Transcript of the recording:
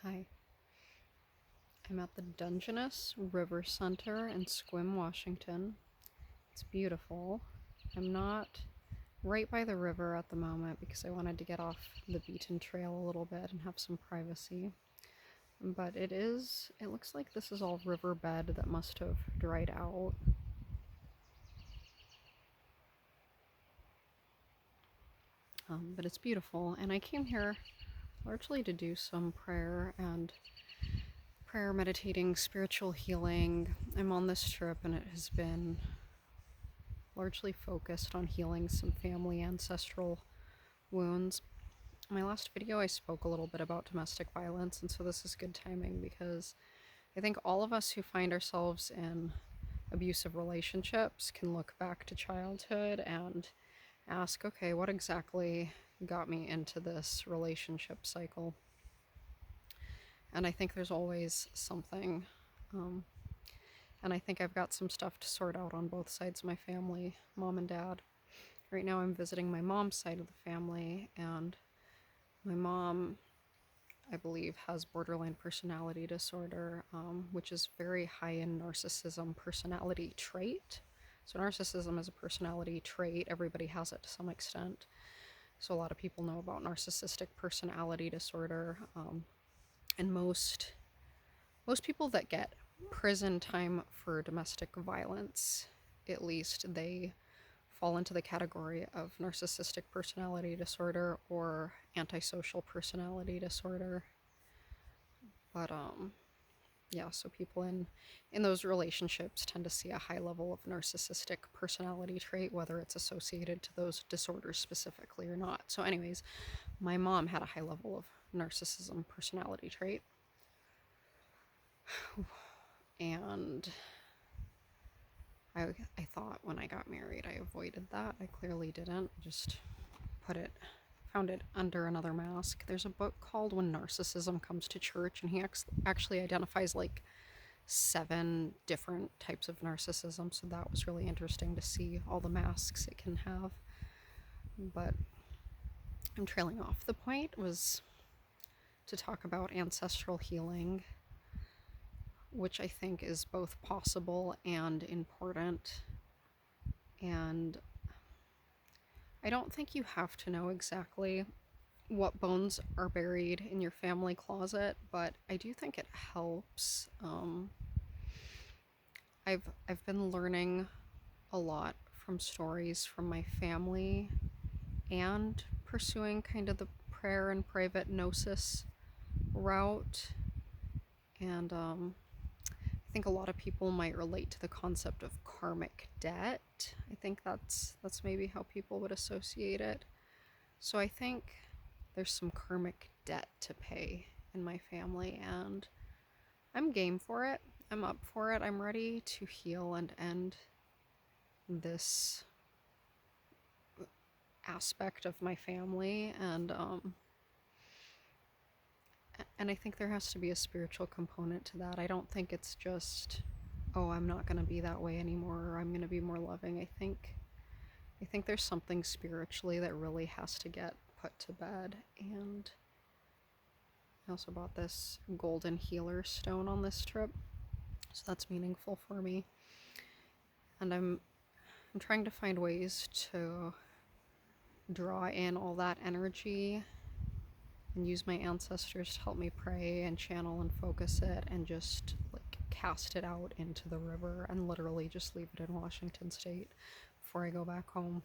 Hi, I'm at the Dungeness River Center in Sequim, Washington. It's beautiful. I'm not right by the river at the moment because I wanted to get off the beaten trail a little bit and have some privacy. But it looks like this is all riverbed that must have dried out. But it's beautiful, and I came here largely to do some prayer, meditating, spiritual healing. I'm on this trip, and it has been largely focused on healing some family ancestral wounds. In my last video, I spoke a little bit about domestic violence, and so this is good timing because I think all of us who find ourselves in abusive relationships can look back to childhood and ask, okay, what exactly got me into this relationship cycle? And I think there's always something. And I think I've got some stuff to sort out on both sides of my family, mom and dad. Right now, I'm visiting my mom's side of the family, and my mom, I believe, has borderline personality disorder, which is very high in narcissism personality trait. So narcissism is a personality trait. Everybody has it to some extent. So a lot of people know about narcissistic personality disorder, and most people that get prison time for domestic violence, at least, they fall into the category of narcissistic personality disorder or antisocial personality disorder. But yeah, so people in those relationships tend to see a high level of narcissistic personality trait, whether it's associated to those disorders specifically or not. So anyways, my mom had a high level of narcissism personality trait, and I thought when I got married I avoided that. I clearly didn't. Just found it under another mask. There's a book called When Narcissism Comes to Church, and he actually identifies like 7 different types of narcissism. So that was really interesting to see all the masks it can have. But I'm trailing off. The point was to talk about ancestral healing, which I think is both possible and important. And I don't think you have to know exactly what bones are buried in your family closet, but I do think it helps. I've been learning a lot from stories from my family and pursuing kind of the prayer and private gnosis route. And I think a lot of people might relate to the concept of karmic debt. I think that's maybe how people would associate it. So I think there's some karmic debt to pay in my family, and I'm game for it. I'm up for it. I'm ready to heal and end this aspect of my family, and I think there has to be a spiritual component to that. I don't think it's just, oh, I'm not going to be that way anymore, or I'm going to be more loving. I think there's something spiritually that really has to get put to bed. And I also bought this golden healer stone on this trip, so that's meaningful for me. And I'm trying to find ways to draw in all that energy and use my ancestors to help me pray and channel and focus it, and just like cast it out into the river and literally just leave it in Washington State before I go back home.